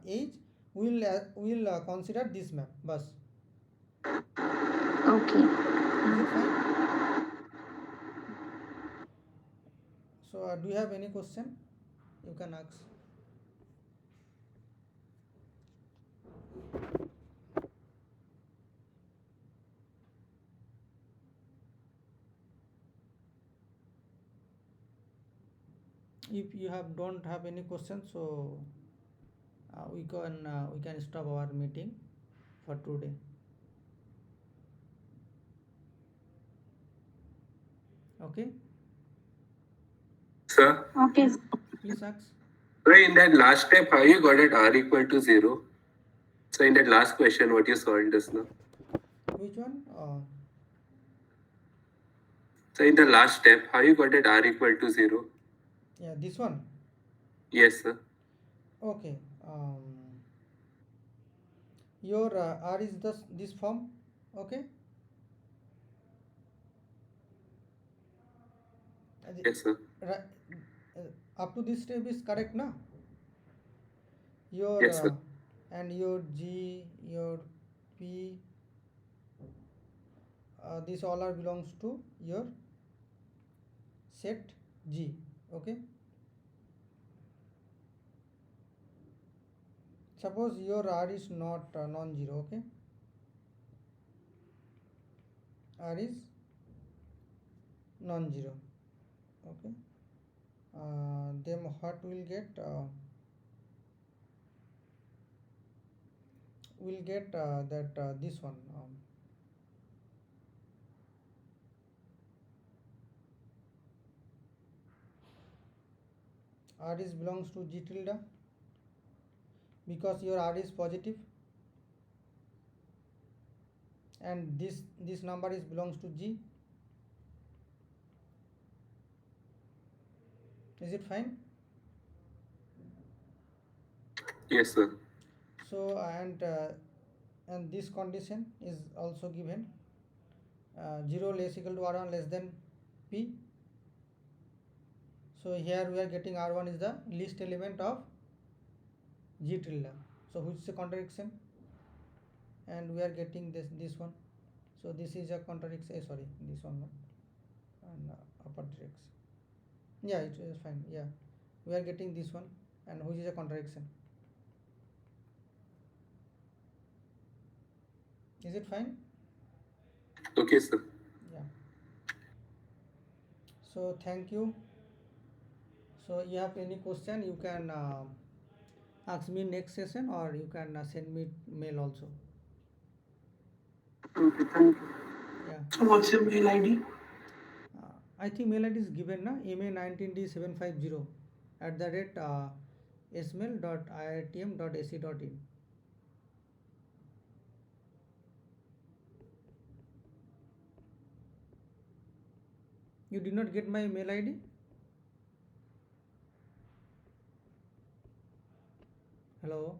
H, we'll consider this map. Bas. Okay. Is it fine? So do you have any question? You can ask. If you don't have any questions, so we can stop our meeting for today. Okay. Sir, Okay. Please ask. so in that last step, how you got it R equal to 0? So in that last question, what you solved just now? Which one? So in the last step, how you got it r equal to 0? Yeah, this one. Yes, sir. Okay. Your R is this form. Okay. Yes, sir. Right. Up to this step is correct, na? Your Yes, sir. and your G, your P, this all are belongs to your set G. Okay. Suppose your R is not non-zero. Okay. R is non-zero. Okay. Then what will get? We'll get that this one. R is belongs to G tilde because your R is positive, and this number is belongs to G. Is it fine? Yes, sir. So and this condition is also given 0 less equal to R1 less than P. So here we are getting R1 is the least element of G tilde. So which is a contradiction, and we are getting this one. So this is a contradiction. Sorry, this one, no? And upper direction. Yeah, it is fine. Yeah, we are getting this one, and which is a contradiction. Is it fine? Okay, sir. Yeah. So thank you. So you have any question, you can ask me next session, or you can send me mail also. Okay, thank you. Yeah. So what's your mail ID? I think mail ID is given na, ma19d750 @smail.iitm.ac.in. You did not get my mail ID? Hello?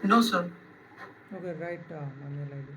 No, sir. Okay, write my mail ID.